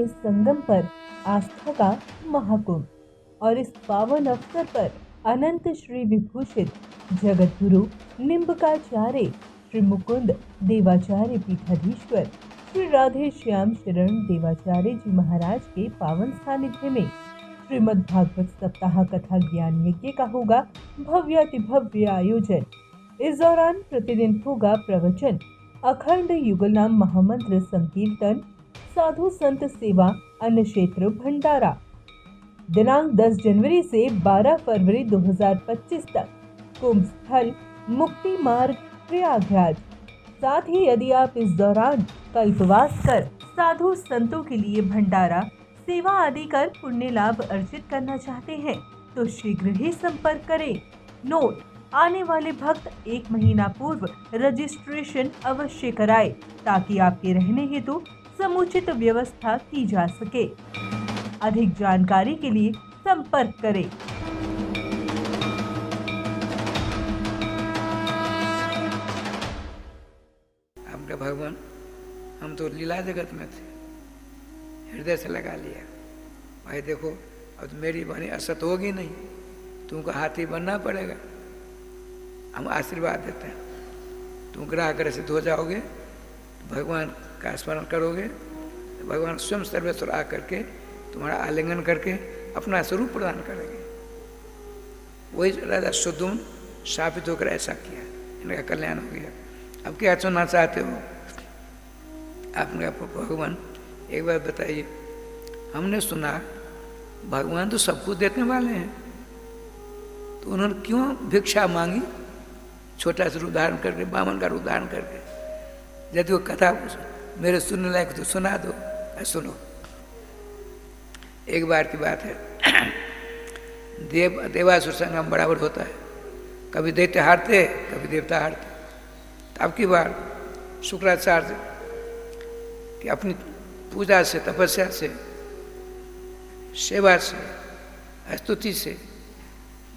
के संगम पर आस्था का महाकुंभ। और इस पावन अवसर पर अनंत श्री विभूषित जगत गुरु निम्बकाचार्य श्री मुकुंद देवाचार्य पीठाधीश्वर श्री राधे श्याम शरण देवाचार्य जी महाराज के पावन सानिध्य में श्रीमद् भागवत सप्ताह कथा ज्ञान यज्ञ का होगा भव्यातिभव्य आयोजन। इस दौरान प्रतिदिन होगा प्रवचन, अखंड युगलनाम महामंत्र संकीर्तन, साधु संत सेवा, अन्न क्षेत्र भंडारा। दिनांक 10 जनवरी से 12 फरवरी 2025 तक कुंभ स्थल मुक्ति मार्ग प्रयागराज। साथ ही यदि आप इस दौरान कल्पवास कर साधु संतों के लिए भंडारा सेवा आदि कर पुण्य लाभ अर्जित करना चाहते हैं तो शीघ्र ही संपर्क करें। नोट: आने वाले भक्त 1 महीना पूर्व रजिस्ट्रेशन अवश्य कराएं ताकि आपके रहने हेतु समुचित व्यवस्था की जा सके। अधिक जानकारी के लिए संपर्क करें। आपका भगवान, हम तो लीला जगत में थे, हृदय से लगा लिया। भाई देखो, अब मेरी वाणी असत होगी नहीं, तुमको हाथी बनना पड़ेगा। हम आशीर्वाद देते हैं, तुम ग्रह ग्रह सिद्ध हो जाओगे, भगवान का स्मरण करोगे, तो भगवान स्वयं सर्वेश्वर आकर के तुम्हारा आलिंगन करके अपना स्वरूप प्रदान करेंगे। वही राजा सुदुम शापित होकर ऐसा किया, इनका कल्याण हो गया। अब क्या सुनना चाहते हो? आपने भगवान एक बात बताइए, हमने सुना भगवान तो सबको देने वाले हैं, तो उन्होंने क्यों भिक्षा मांगी? छोटा सा उदाहरण करके, बामन का उदाहरण करके। यदि वो कथा मेरे सुनने लायक तो सुना दो। सुनो, एक बार की बात है, देवासुर संग्राम बराबर होता है, कभी दैत्य हारते, कभी देवता हारते। तो अब की बार शुक्राचार्य कि अपनी पूजा से, तपस्या से, सेवा से, स्तुति से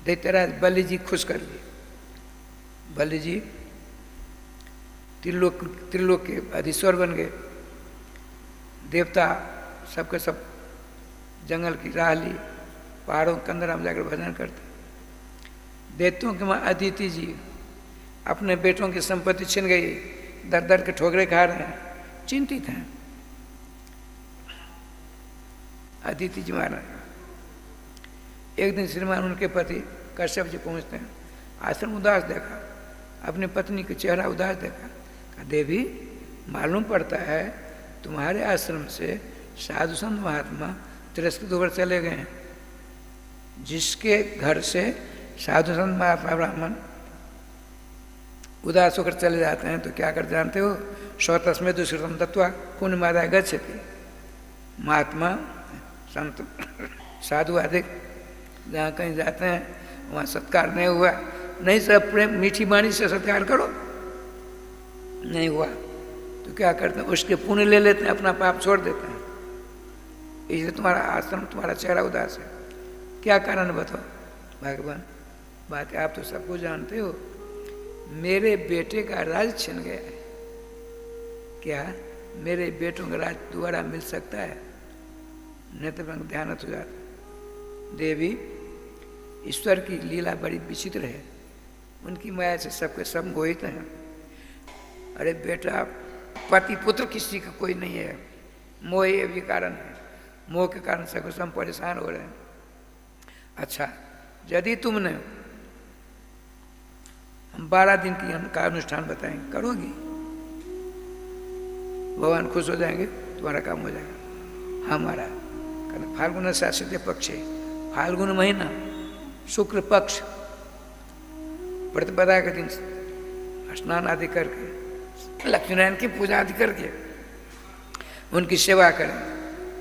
दैत्यराज बलि जी खुश कर लिए। बलि जी त्रिलोक के अधीश्वर बन गए। देवता सबके सब जंगल की राह ली, पहाड़ों के अंदर हम जाकर भजन करते। दैत्यों के माँ अदिति जी अपने बेटों की संपत्ति छिन गई, दर दर के ठोकरे खा रहे हैं, चिंतित हैं। अदिति जी महाराज एक दिन श्रीमान उनके पति कश्यप जी पहुंचते हैं, आश्रम उदास देखा, अपनी पत्नी का चेहरा उदास देखा। कहा, देवी मालूम पड़ता है तुम्हारे आश्रम से साधु संत महात्मा तिरस्कृत होकर चले गए हैं। जिसके घर से साधु संत महात्मा ब्राह्मण उदास होकर चले जाते हैं तो क्या कर जानते हो? स्वतस्में दुष्कृतम तत्वा पुण्य मादाय गच्छति। महात्मा संत साधु आदि जहाँ कहीं जाते हैं वहाँ सत्कार नहीं हुआ, नहीं सब प्रेम मीठी वाणी से सत्कार करो, नहीं हुआ तो क्या करते हैं? उसके पुण्य ले लेते हैं, अपना पाप छोड़ देते हैं। इसलिए तुम्हारा आश्रम, तुम्हारा चेहरा उदास है। क्या कारण बताओ? भगवान, बात आप तो सब कुछ जानते हो, मेरे बेटे का राज छिन गया है। क्या मेरे बेटों का राज दोबारा मिल सकता है? नेत्र ध्यान हो जाता। देवी, ईश्वर की लीला बड़ी विचित्र है, उनकी माया से सबके सब मोहित हैं। अरे बेटा, पति पुत्र किसी का कोई नहीं है, मोह ये भी कारण है, मोह के कारण सब हम परेशान हो रहे हैं। अच्छा, यदि तुमने हम 12 दिन की का अनुष्ठान बताएंगे, करोगी? भगवान खुश हो जाएंगे, तुम्हारा काम हो जाएगा। हमारा कहना फाल्गुन शासित पक्ष है, फाल्गुन महीना शुक्ल पक्ष प्रतिपदा के दिन स्नान आदि करके, लक्ष्मी नारायण की पूजा आदि करके उनकी सेवा करें,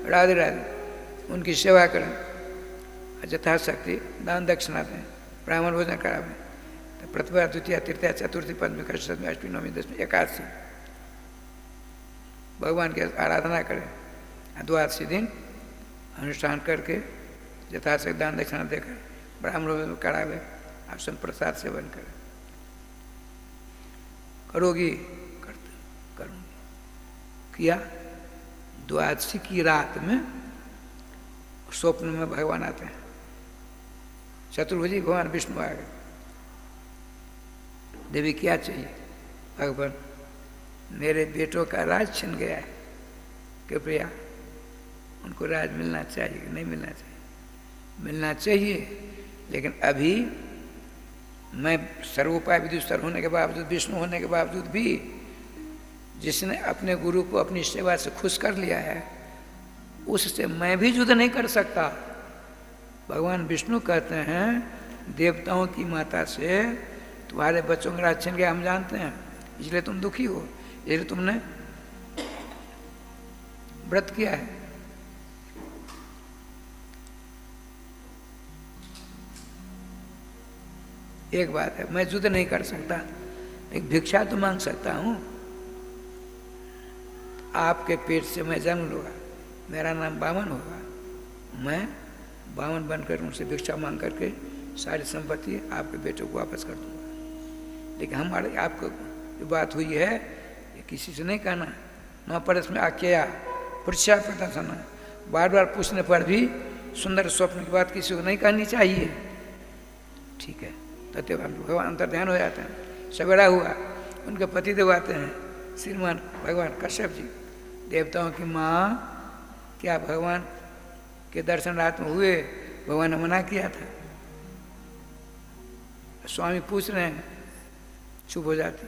राधे राधे उनकी सेवा करें, यथाशक्ति दान दक्षिणा दें, ब्राह्मण भोजन करावें। तो प्रतिपदा, द्वितीय, तृतीय, चतुर्थी, पंचमी, षष्ठी, अष्टमी, नवमी, दशमी, एकादशी भगवान की आराधना करें। द्वादशी दिन अनुष्ठान करके यथाशक्ति दान दक्षिणा देकर ब्राह्मण करावे, आश्रम प्रसाद सेवन करें। करोगी? करूँगी। किया? द्वादशी की रात में स्वप्न में भगवान आते हैं, चतुर्भुजी भगवान विष्णु आ गए। देवी क्या चाहिए? भगवान मेरे बेटों का राज छिन गया है, कृपया उनको राज मिलना चाहिए कि नहीं मिलना चाहिए? मिलना चाहिए, लेकिन अभी मैं सर्वोपाय विदुषर होने के बावजूद, विष्णु होने के बावजूद भी जिसने अपने गुरु को अपनी सेवा से खुश कर लिया है, उससे मैं भी युद्ध नहीं कर सकता। भगवान विष्णु कहते हैं देवताओं की माता से तुम्हारे बच्चों का राज छिन गया, हम जानते हैं, इसलिए तुम दुखी हो, इसलिए तुमने व्रत किया है। एक बात है, मैं युद्ध नहीं कर सकता, एक भिक्षा तो मांग सकता हूं। आपके पेट से मैं जन्म लूंगा, मेरा नाम वामन होगा, मैं वामन बनकर उनसे भिक्षा मांग करके सारी संपत्ति आपके बेटों को वापस कर दूंगा। लेकिन हमारे आपको जो बात हुई है ये किसी से नहीं कहना। न परस में आख्या पुरुषा प्रदर्शन, बार बार पूछने पर भी सुंदर स्वप्न की बात किसी को नहीं कहनी चाहिए। ठीक है, तथ्य भगवान अंतर ध्यान हो जाते हैं। सवेरा हुआ, उनके पति देव आते हैं, श्रीमान भगवान कश्यप जी, देवताओं की माँ, क्या भगवान के दर्शन रात में हुए? भगवान ने मना किया था। स्वामी पूछ रहे हैं, चुप हो जाती।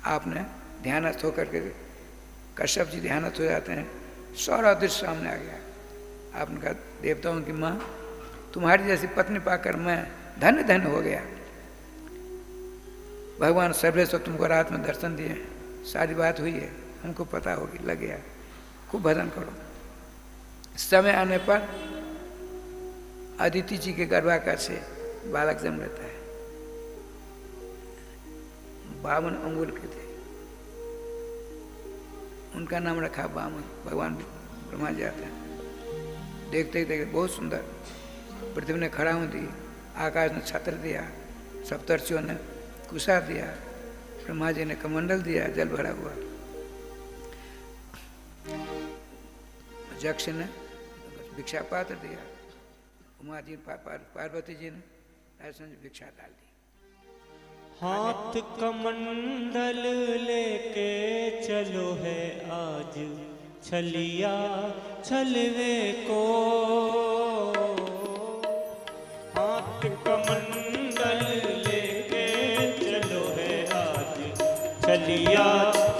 आपने ध्यानस्थ होकर के, कश्यप जी ध्यानस्थ हो जाते हैं, सारा दृश्य सामने आ गया। आपने कहा देवताओं की माँ, तुम्हारी जैसी पत्नी पाकर मैं धन्य धन्य हो गया। भगवान सर्वेश्वर तुमको रात में दर्शन दिए, सारी बात हुई है, हमको पता होगी, लग गया, खूब भजन करो। समय आने पर अदिति जी के गर्भाकार से बालक जन्म लेता है, 52 अंगुल के थे, उनका नाम रखा वामन। भगवान ब्रह्मा जी आते हैं, देखते ही देखते बहुत सुंदर, पृथ्वी ने खड़ाऊ दी, आकाश ने छत्र दिया, सप्तर्षियों ने कुशा दिया, ब्रह्मा जी ने कमंडल दिया जल भरा हुआ, यक्ष ने भिक्षा पात्र दिया, उमा जी पार्वती जी ने ऐसा भिक्षा डाल दी। हाथ कमंडल लेके चलो है आज छलिया छलवे को, हाथ कमंडल लेके चलो है आज छलिया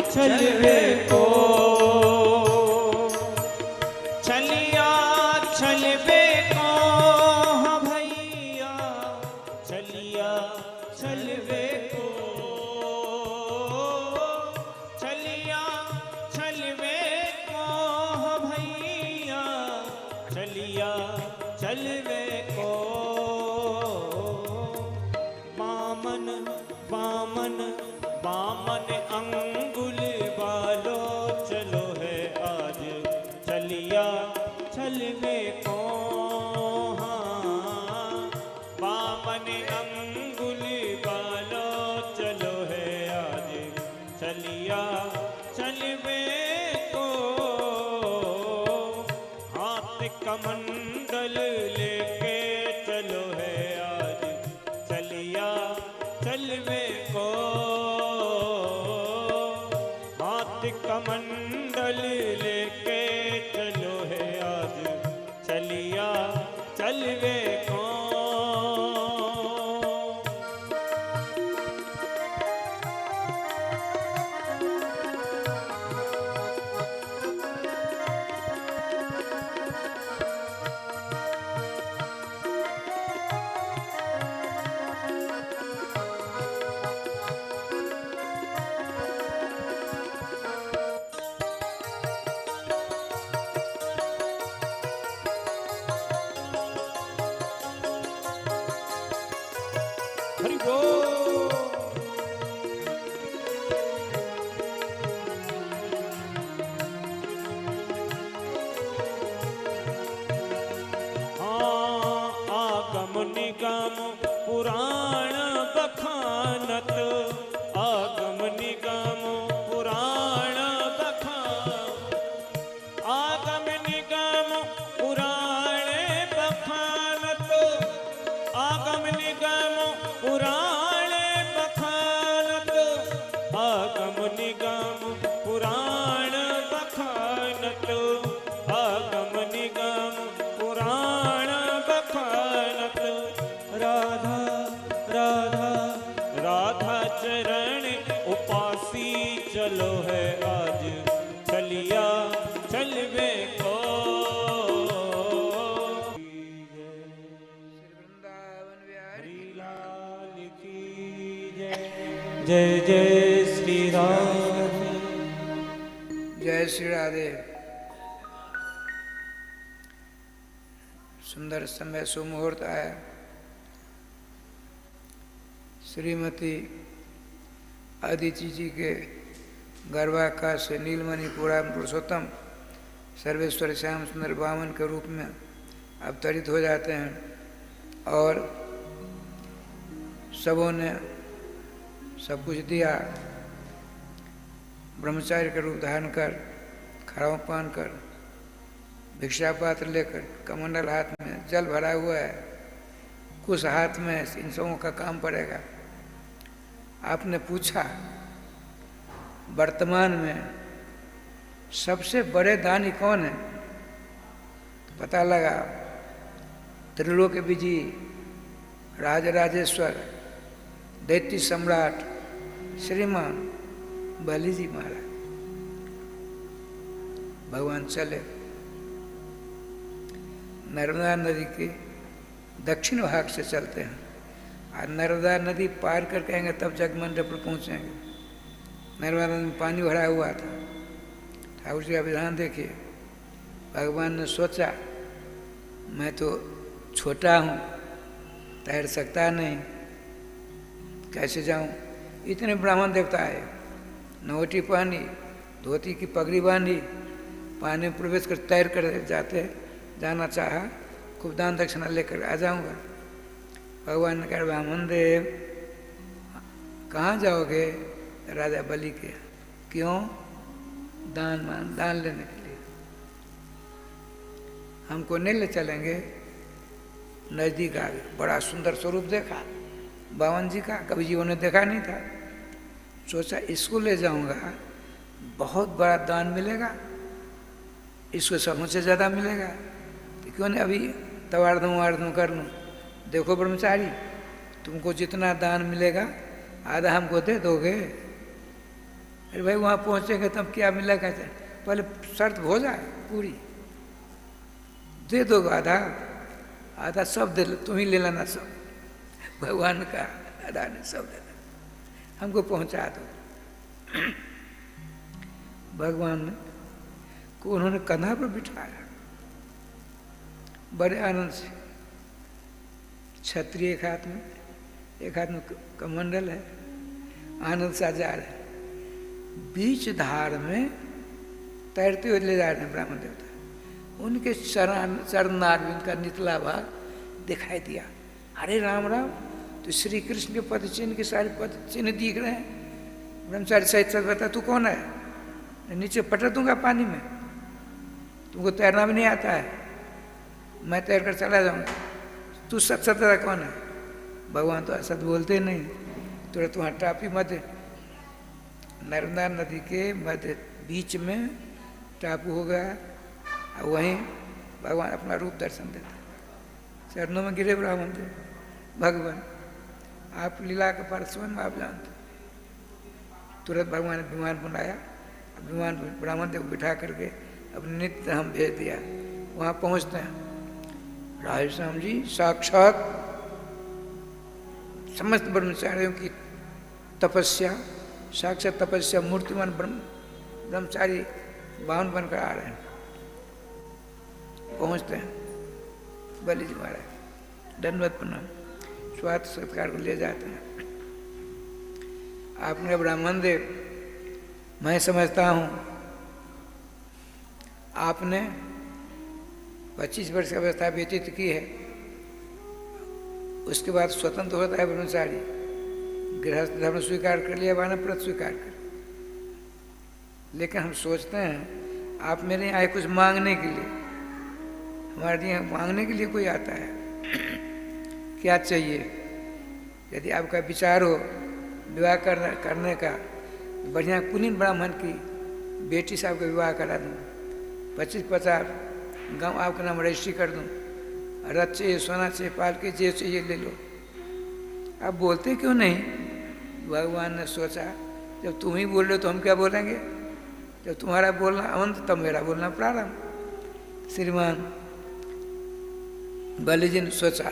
छलवे को, छलिया छलवे को, हाँ भैया छलिया छलवे को, छलिया छलवे को, हाँ भैया छलिया छलवे को। बामन बामन बामन अंगुल बालो चलो है आज छलिया छलवे को, हाँ बामन अंगुल बालो चलो है आज छलिया छलवे को, हाथ कमंडल लेके चलो है आज छलिया छलवे को, हाथ कमंडल लेके चलो है आज छलिया छलवे को। हरि बोल। हाँ आगम निगम पुराण बखानत, आगम निगम पुराण बखानत, पुराण बखानत आगम निगम पुराण बखानत आगम निगम पुराण बखानत आगम निगम पुराण बखानत राधा राधा राधा चरण उपासी चलो है आज चलिया चलवे को वृंदावन बिहारी लाल की जय जय श्री राम जय श्री राधे। सुंदर समय सुमुहूर्त आया। श्रीमती अदिति जी के गर्भाकाश से नीलमणि पुराण पुरुषोत्तम सर्वेश्वर श्याम सुंदर वामन के रूप में अवतरित हो जाते हैं और सबों ने सब कुछ दिया। ब्रह्मचार्य का रूप धारण कर, खड़ाऊ पान कर, भिक्षा पात्र लेकर, कमंडल हाथ में जल भरा हुआ है, कुछ हाथ में इन सबों का काम पड़ेगा। आपने पूछा वर्तमान में सबसे बड़े दानी कौन है? तो पता लगा त्रिलोक विजयी राजराजेश्वर दैत्य सम्राट श्रीमान बलि जी महाराज। भगवान चले नर्मदा नदी के दक्षिण भाग से चलते हैं और नर्मदा नदी पार कर कहेंगे तब जगमंडप पर पहुँचेंगे। नर्मदा नदी में पानी भरा हुआ था। ठाकुर जी का विधान देखिए, भगवान ने सोचा मैं तो छोटा हूँ, तैर सकता नहीं, कैसे जाऊँ। इतने ब्राह्मण देवता आए, नोटी पहनी, धोती की पगड़ी बांधी, पानी में प्रवेश कर तैर कर जाना चाहा, खूब दान दक्षिणा लेकर आ जाऊँगा। भगवान ने कहा ब्राह्मण देव कहाँ जाओगे? राजा बलि के। क्यों? दान लेने के लिए। हमको नहीं ले चलेंगे? नजदीक आ गए, बड़ा सुंदर स्वरूप देखा बावन जी का, कभी जीवन में देखा नहीं था। सोचा इसको ले जाऊंगा, बहुत बड़ा दान मिलेगा, इसको सबों से ज़्यादा मिलेगा, तो क्यों नहीं अभी तवार्धम कर लूँ। देखो ब्रह्मचारी, तुमको जितना दान मिलेगा आधा हमको दे दोगे? अरे भाई वहाँ पहुँचेंगे तब क्या मिलेगा? पहले शर्त हो जाए पूरी, दे दो आधा, आधा सब दे, तुम ही ले लेना सब। भगवान का आधा ने सब दे देना, हमको पहुँचा दो। भगवान को उन्होंने कंधा पर बिठाया, बड़े आनंद से। छतरी एक हाथ में कमंडल है, आनंद सा जा रहे, बीच धार में तैरते हुए ले जा रहे हैं ब्राह्मण देवता। उनके चरणारविंद का निचला भाग दिखाई दिया। अरे राम राम, तो श्री कृष्ण के पद चिन्ह के सारे पद चिन्ह दिख रहे हैं। ब्रह्मचारी सहित सच बता, तू कौन है? नीचे पटक दूंगा पानी में, तुमको तैरना भी नहीं आता है, मैं तैर कर चला जाऊंगा। तू सच सत्य कौन है? भगवान तो असत बोलते नहीं। तुरंत वहाँ टापी मध्य नर्मदा नदी के मध्य बीच में टापू हो गया, और वहीं भगवान अपना रूप दर्शन देते। चरणों में गिरे ब्राह्मण थे, भगवान आप लीला के परस्वन आप जानते। तुरंत भगवान ने विमान बनाया, विमान ब्राह्मण देव बिठा करके अपने नित्य हम भेज दिया। वहाँ पहुँचते हैं, राधे श्याम जी साक्षात समस्त ब्रह्मचारियों की तपस्या, साक्षात तपस्या मूर्तिमान ब्रह्मचारी वाहन बनकर आ रहे हैं। पहुँचते हैं, बलि जी महाराज दंडवत प्रणाम, स्वागत सत्कार को ले जाते हैं। आपने ब्राह्मण देव, मैं समझता हूँ आपने 25 वर्ष की अवस्था व्यतीत की है, उसके बाद स्वतंत्र होता है ब्रह्मचारी, गृहस्थ धर्म स्वीकार कर लिया, वानप्रस्थ स्वीकार कर। लेकिन हम सोचते हैं आप मेरे आए कुछ मांगने के लिए, हमारे यहाँ मांगने के लिए कोई आता है क्या चाहिए? यदि आपका विचार हो विवाह करने का, बढ़िया कुलीन ब्राह्मण की बेटी से आपका विवाह करा दूँ, 25-50 गाँव आपका नाम रजिस्ट्री कर दूँ, रथ चाहिए, सोना चाहिए, पालकी जे चाहिए ले लो। आप बोलते क्यों नहीं? भगवान ने सोचा जब तुम ही बोल रहे हो तो हम क्या बोलेंगे? जब तुम्हारा बोलना अंत तब मेरा बोलना प्रारंभ। श्रीमान बलि जी ने सोचा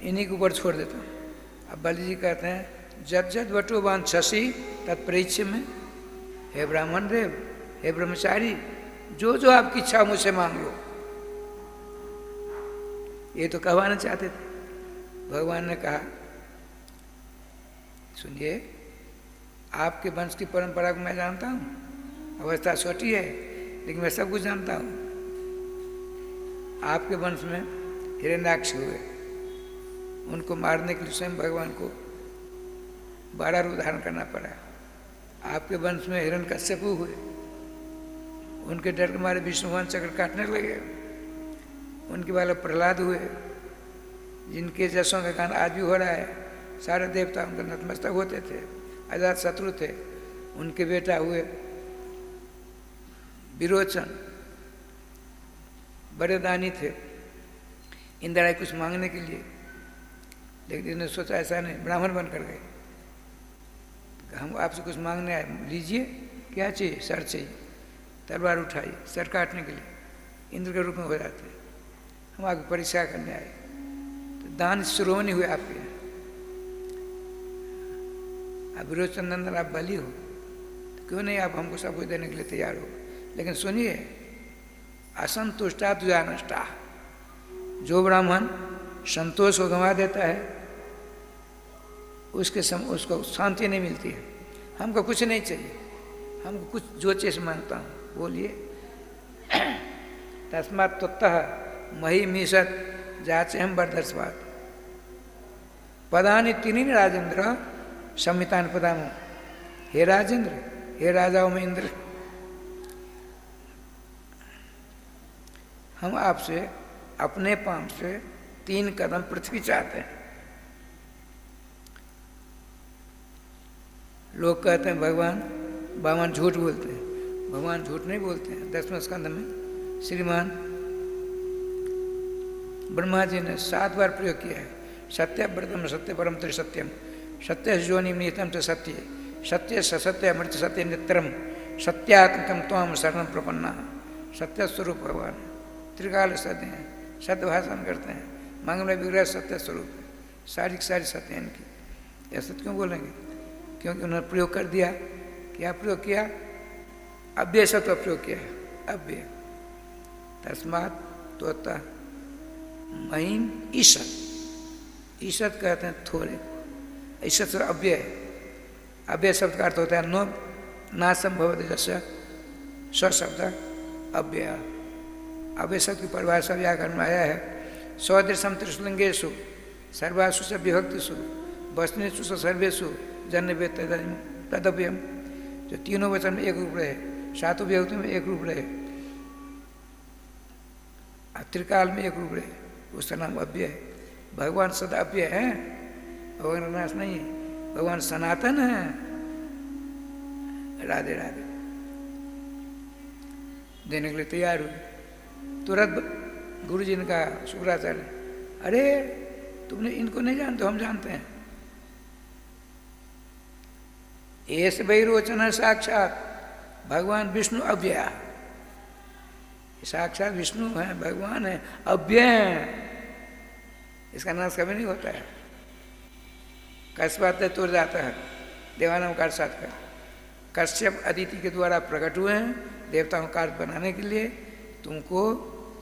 इन्हीं के ऊपर छोड़ देता हूँ। अब बलि जी कहते हैं जब जब बटो बांध छसी तत्परीक्ष में, हे ब्राह्मण देव, हे ब्रह्मचारी, जो जो आपकी इच्छा मुझसे मांग लो। ये तो कहवाना चाहते थे। भगवान ने कहा सुनिए, आपके वंश की परंपरा को मैं जानता हूँ, अवस्था छोटी है लेकिन मैं सब कुछ जानता हूँ। आपके वंश में हिरण्याक्ष हुए, उनको मारने के लिए स्वयं भगवान को 12 रूप धारण करना पड़ा। आपके वंश में हिरण्यकश्यपु हुए, उनके डर के मारे विष्णु भगवान चक्र काटने लगे। उनके वाले प्रहलाद हुए, जिनके जसों का गान आज भी हो रहा है। सारे देवता उनके नतमस्तक होते थे, अजात शत्रु थे। उनके बेटा हुए विरोचन, बड़े दानी थे, इंद्राणी कुछ मांगने के लिए, लेकिन इन्होंने सोचा ऐसा नहीं, ब्राह्मण बनकर गए। हम आपसे कुछ मांगने आए, लीजिए, क्या चाहिए? सर चाहिए। तलवार उठाई, सर काटने के लिए इंद्र के रूप में हो जाते। हम आपकी परीक्षा करने आए, तो दान श्रोमणी हुए आपके यहाँ। आप विरोचन नंदन, आप बलि हो, तो क्यों नहीं आप हमको सब कुछ देने के लिए तैयार हो? लेकिन सुनिए, असंतुष्टा तुझा नष्टा। जो ब्राह्मण संतोष को गंवा देता है उसको शांति नहीं मिलती है। हमको कुछ नहीं चाहिए, हमको कुछ जो चीज मांगता हूँ बोलिए। तस्मात् त्वत्तः मही मीसत जाचे हम बरदर्शवाद पदानि तीनी राजेंद्र संहितान पदामो। हे राजेंद्र, हे राजाओं में इंद्र, हम आपसे अपने पांव से 3 कदम पृथ्वी चाहते हैं। लोग कहते हैं भगवान झूठ बोलते हैं। भगवान झूठ नहीं बोलते हैं। 10वें स्कंद में श्रीमान ब्रह्मा जी ने 7 बार प्रयोग किया है। सत्यव्रतम सत्य परम त्रिसत्यम, सत्य जोनि निहितम च सत्य, सत्य सत्य अमृत सत्य नित्यम, सत्यात्मकम त्वम शरण प्रपन्ना। सत्य स्वरूप भगवान त्रिकाल सत्य हैं, सत्य भाषण करते हैं, मंगल विग्रह सत्य स्वरूप है, सारी सत्य है इनकी। यह सत्य क्यों बोलेंगे? क्योंकि उन्होंने प्रयोग कर दिया। क्या प्रयोग किया? अव्यय सत्व प्रयोग किया है, अव्यय। तस्मात् त्वत्तः महीन ईशत। ईशत कहते हैं थोड़े, ईशत से अव्यय है। अव्यय शब्द का अर्थ होता है नो नासंभवत जैसे स्वशब्द अव्यय। अव्यय शब्द की परिभाषा व्याकरण में आया है सदृशम त्रिशलिंगेषु सर्वासु च विभक्तिषु वचनेषु च सर्वेषु जन्य तदव्ययम। जो तीनों वचन में एक रूप रहे, 7 विभक्ति में एक रूप रहे, त्रिकाल में एक रूप रहे, उसका नाम अव्यय है। भगवान सदा अव्यय है, भगवान नाश नहीं है, भगवान सनातन है। राधे राधे। देने के लिए तैयार हुए। तुरंत गुरु जी ने कहा शुक्राचार्य, अरे तुमने इनको नहीं जानते, हम जानते हैं। ऐसे वैरोचन साक्षात भगवान विष्णु अव्यय। साक्षात विष्णु है, भगवान है, अव्यय है, इसका नाश कभी नहीं होता है। कश्यप तुर जाता है, देवानाम कार्य साथ का। कश्यप अदिति के द्वारा प्रकट हुए हैं देवताओं का कार्य बनाने के लिए। तुमको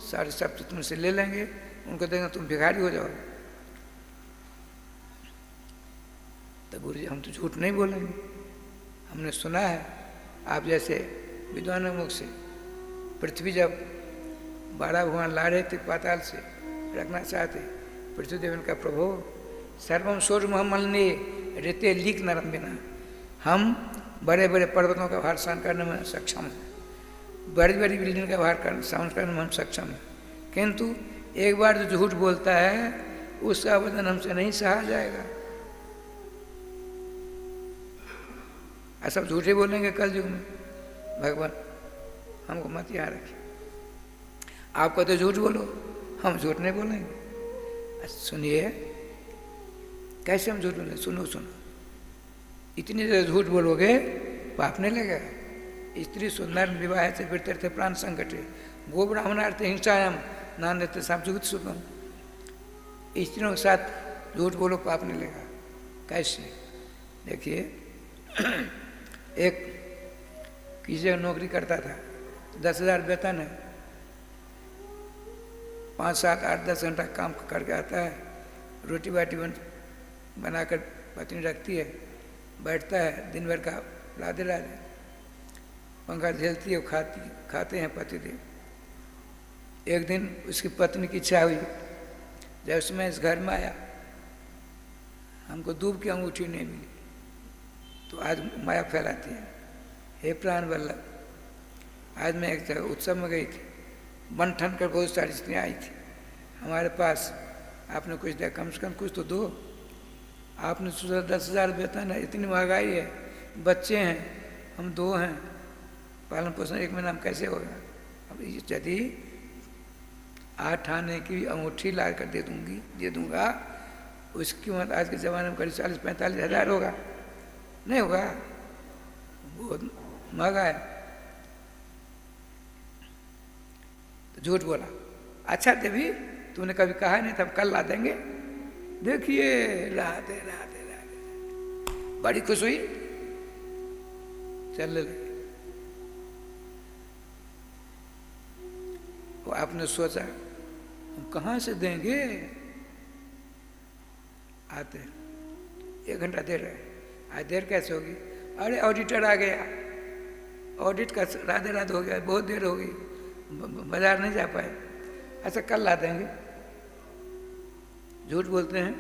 सारे शब्द तुमसे ले लेंगे, उनको देंगे, तुम भिखारी हो जाओगे। तो गुरु जी हम तो झूठ नहीं बोलेंगे, हमने सुना है आप जैसे विद्वानों मुख से पृथ्वी जब 12 भगवान ला रहे थे पाताल से रखना चाहते, पृथ्वी देवन का प्रभु सर्वम सूर्य मोहम्मलने रेते लीक नरम बिना। हम बड़े बड़े पर्वतों का भार सहन करने में सक्षम हैं, बड़ी बड़ी बिल्डिंग का बाहर कर साउंड करने में हम सक्षम हैं, किंतु एक बार जो झूठ बोलता है उसका वजन हमसे नहीं सहा जाएगा। और सब झूठे बोलेंगे कल युग में। भगवान हमको मत याद रखिए। आप कहते झूठ बोलो, हम झूठ नहीं बोलेंगे। सुनिए कैसे हम झूठ बोलेंगे, सुनो सुनो। इतनी देर झूठ बोलोगे पाप नहीं लगेगा। स्त्री सुंदर विवाह से वृत्ते प्राण संकटे गो ब्राह्मणार्थ हिंसायाम नान देते साप जुगत सुखम। स्त्रियों के साथ झूठ बोलो पाप नहीं लगेगा। कैसे? देखिए एक किसी जगह नौकरी करता था, 10,000 वेतन है, 5, 7, 8, 10 घंटा काम करके आता है, रोटी बाटी बनाकर पत्नी रखती है, बैठता है दिन भर का राधे राधे, पंखा झेलती है, खाते हैं पतिदेव। एक दिन उसकी पत्नी की इच्छा हुई, जब उसमें इस घर में आया, हमको दूब की अंगूठी नहीं मिली, तो आज माया फैलाती है। हे प्राण वल्लभ, आज मैं एक जगह उत्सव में गई थी, बन ठन कर बहुत सारी स्त्रियाँ आई थी हमारे पास। आपने कुछ दिया, कम से कम कुछ तो दो। आपने सोचा 10,000 वेतन है, इतनी महंगाई है, बच्चे हैं, हम 2 हैं, पालन पोषण 1 महीना में कैसे होगा? अब यदि 8 आने की अंगूठी ला कर दे दूंगा, उसकी कीमत आज के ज़माने में करीब 40-45 हज़ार होगा। नहीं होगा, बहुत महंगा है। तो झूठ बोला। अच्छा देवी, तूने कभी कहा नहीं था कल ला देंगे? देखिए राधे राधे राधे, बड़ी खुश हुई, चलने लगी। वो आपने सोचा हम कहाँ से देंगे? आते 1 घंटा देर है, आज देर कैसे होगी? अरे ऑडिटर आ गया, ऑडिट का राधे राधे हो गया, बहुत देर हो गई, बाजार नहीं जा पाए। अच्छा कल ला देंगे। झूठ बोलते हैं,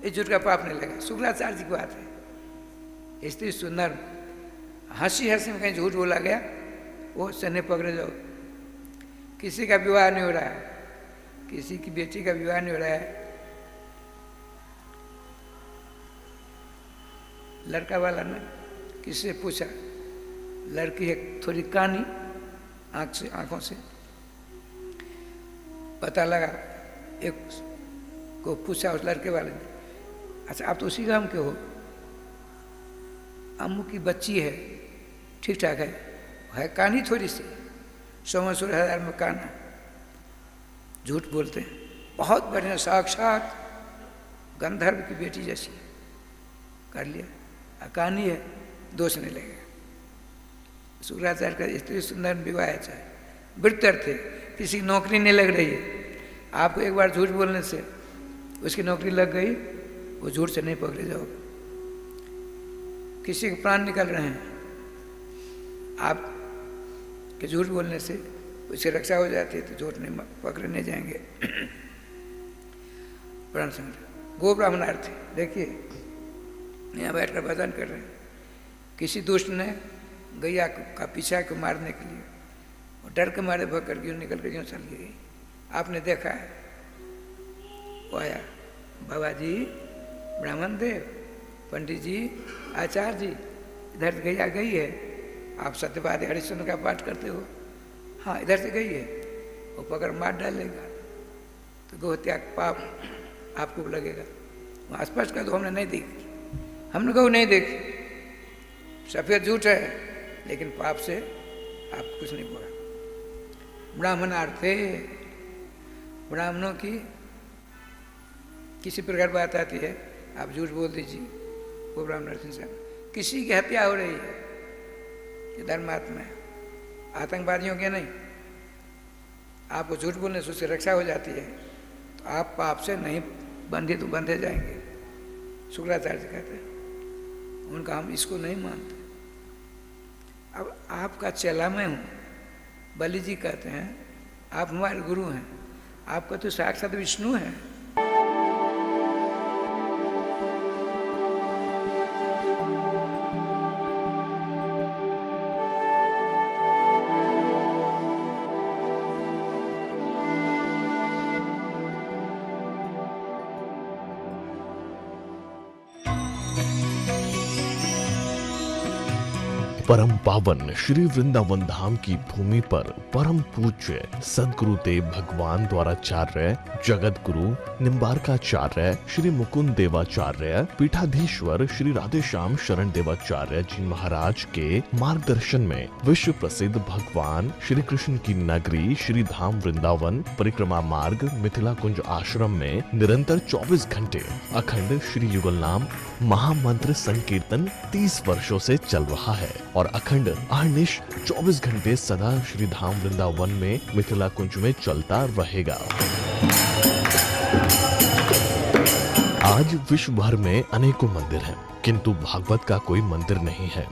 इस झूठ का पाप नहीं लगा। शुक्राचार्य जी की बात है। स्त्री सुंदर, हंसी हंसी में कहीं झूठ बोला गया, वो सने पकड़े जाओ। किसी का विवाह नहीं हो रहा है, किसी की बेटी का विवाह नहीं हो रहा है, लड़का वाला ने किसी से पूछा, लड़की है थोड़ी कानी आंखों से, पता लगा, एक को पूछा उस लड़के वाले ने, अच्छा आप तो उसी गांव के हो? अम्मू की बच्ची है, ठीक ठाक है कानी थोड़ी सी, 16,000 में काना। झूठ बोलते हैं, बहुत बढ़िया, साक्षात गंधर्व की बेटी जैसी कर लिया, अकानी है, दोष नहीं लगेगा। शुक्राचार्य का स्त्री सुंदर विवाह है, चाहे वृत्तर थे, किसी की नौकरी नहीं लग रही है, आपको एक बार झूठ बोलने से उसकी नौकरी लग गई, वो झूठ से नहीं पकड़े जाओगे। किसी के प्राण निकल रहे हैं, आप के झूठ बोलने से उससे रक्षा हो जाती है, तो झूठ नहीं पकड़े नहीं जाएंगे। प्राण संग्रह गो ब्राह्मणार्थी, देखिए यहाँ बैठकर भजन कर रहे हैं। किसी दुष्ट ने गैया का पीछा को मारने के लिए, वो डर के मारे भग कर यूँ निकल कर यूँ चल गई। आपने देखा है, वो आया, बाबा जी, ब्राह्मण देव, पंडित जी, आचार्य जी, इधर गैया गई है, आप सत्यवादी हरिश्चंद्र का पाठ करते हो? हाँ इधर से गई है, वो पकड़ मार डालेगा, तो गो त्याग पाप आपको लगेगा। वहाँ स्पष्ट कर दो, हमने नहीं देखी, हमने गौ नहीं देखी, सफ़ेद झूठ है, लेकिन पाप से आप कुछ नहीं बोला। ब्राह्मणार्थे, ब्राह्मणों की किसी प्रकार बात आती है, आप झूठ बोल दीजिए, वो ब्राह्मणार्थी से किसी की हत्या हो रही है, ये धर्मात्मा है, आतंकवादियों के नहीं, आपको झूठ बोलने से उससे रक्षा हो जाती है, तो आप पाप से नहीं बंधे तो बंधे जाएंगे। शुक्राचार्य जी कहते हैं, उनका हम इसको नहीं मानते। अब आपका चेला मैं हूँ, बलि जी कहते हैं आप हमारे गुरु हैं, आपका तो साक्षात विष्णु है। परम पावन श्री वृंदावन धाम की भूमि पर परम पूज्य सदगुरुदेव भगवान द्वाराचार्य जगत गुरु निम्बारकाचार्य श्री मुकुंद देवाचार्य पीठाधीश्वर श्री राधेश्याम शरण देवाचार्य जी महाराज के मार्गदर्शन में विश्व प्रसिद्ध भगवान श्री कृष्ण की नगरी श्री धाम वृंदावन परिक्रमा मार्ग मिथिला कुंज आश्रम में निरंतर 24 घंटे अखंड श्री युगल नाम महामंत्र संकीर्तन 30 वर्षों से चल रहा है और अखंड अहर्निश 24 घंटे सदा श्री धाम वृंदावन में मिथिला कुंज में चलता रहेगा। आज विश्व भर में अनेकों मंदिर हैं, किंतु भागवत का कोई मंदिर नहीं है।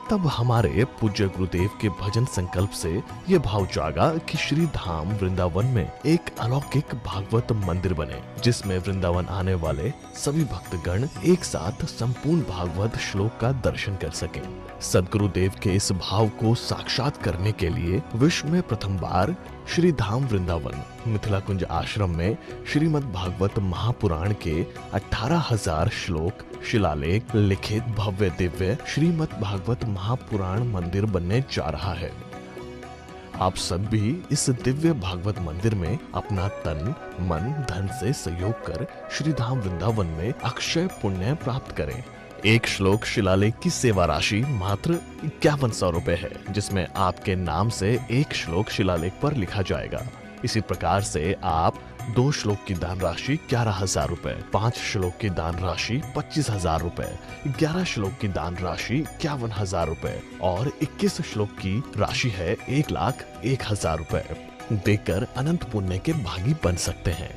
तब हमारे पूज्य गुरुदेव के भजन संकल्प से ये भाव जागा कि श्री धाम वृंदावन में एक अलौकिक भागवत मंदिर बने, जिसमें वृंदावन आने वाले सभी भक्तगण एक साथ संपूर्ण भागवत श्लोक का दर्शन कर सकें। सदगुरुदेव के इस भाव को साक्षात करने के लिए विश्व में प्रथम बार श्री धाम वृंदावन मिथिला कुंज आश्रम में श्रीमद् भागवत महापुराण के 18,000 श्लोक शिलालेख लिखित भव्य दिव्य श्रीमद् भागवत महापुराण मंदिर बनने जा रहा है। आप सब भी इस दिव्य भागवत मंदिर में अपना तन मन धन से सहयोग कर श्री धाम वृंदावन में अक्षय पुण्य प्राप्त करें। एक श्लोक शिलालेख की सेवा राशि मात्र 5100 रुपए है, जिसमें आपके नाम से एक श्लोक शिलालेख पर लिखा जाएगा। इसी प्रकार से आप 2 श्लोक की दान राशि 11,000 रुपए, 5 श्लोक की दान राशि 25,000 रुपए, 11 श्लोक की दान राशि 51,000 रुपए और 21 श्लोक की राशि है 1,01,000 रुपए देकर अनंत पुण्य के भागी बन सकते हैं।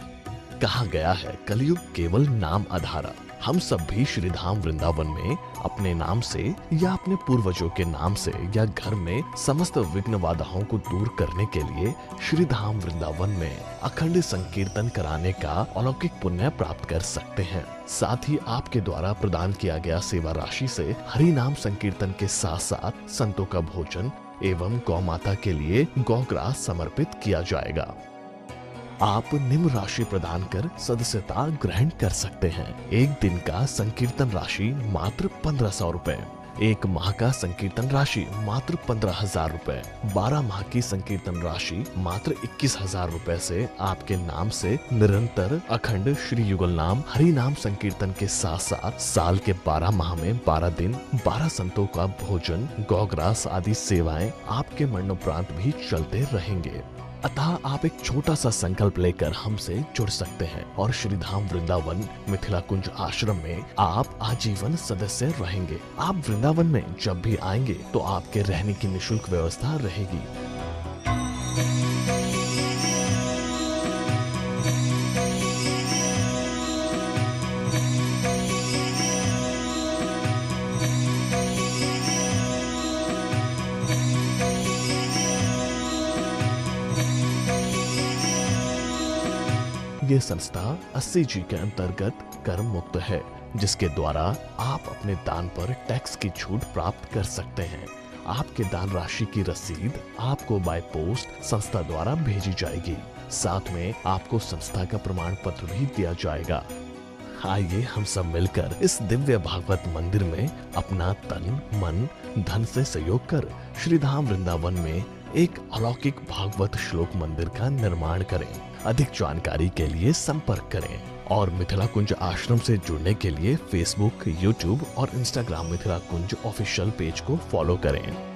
कहा गया है कलयुग केवल नाम आधारा। हम सब भी श्री धाम वृंदावन में अपने नाम से या अपने पूर्वजों के नाम से या घर में समस्त विघ्न बाधाओं को दूर करने के लिए श्री धाम वृंदावन में अखंड संकीर्तन कराने का अलौकिक पुण्य प्राप्त कर सकते हैं। साथ ही आपके द्वारा प्रदान किया गया सेवा राशि से हरि नाम संकीर्तन के साथ साथ संतों का भोजन एवं गौ माता के लिए गौग्रास समर्पित किया जाएगा। आप निम्न राशि प्रदान कर सदस्यता ग्रहण कर सकते हैं। एक दिन का संकीर्तन राशि मात्र 1500 रुपए, एक माह का संकीर्तन राशि मात्र 15,000 रुपए, 12 माह की संकीर्तन राशि मात्र 21,000 रुपए से आपके नाम से निरंतर अखंड श्री युगल नाम हरि नाम संकीर्तन के साथ साथ साल के 12 माह में 12 दिन 12 संतों का भोजन गौग्रास आदि सेवाएं आपके मरणोपरांत भी चलते रहेंगे। अतः आप एक छोटा सा संकल्प लेकर हमसे जुड़ सकते हैं और श्री धाम वृंदावन मिथिला कुंज आश्रम में आप आजीवन सदस्य रहेंगे। आप वृंदावन में जब भी आएंगे तो आपके रहने की निःशुल्क व्यवस्था रहेगी। ये संस्था 80G के अंतर्गत कर मुक्त है, जिसके द्वारा आप अपने दान पर टैक्स की छूट प्राप्त कर सकते हैं। आपके दान राशि की रसीद आपको बाय पोस्ट संस्था द्वारा भेजी जाएगी। साथ में आपको संस्था का प्रमाण पत्र भी दिया जाएगा। आइए हम सब मिलकर इस दिव्य भागवत मंदिर में अपना तन मन धन से सहयोग कर श्री धाम वृंदावन में एक अलौकिक भागवत श्लोक मंदिर का निर्माण करें। अधिक जानकारी के लिए संपर्क करें और मिथिला कुंज आश्रम से जुड़ने के लिए फेसबुक, यूट्यूब और इंस्टाग्राम मिथिला कुंज ऑफिशियल पेज को फॉलो करें।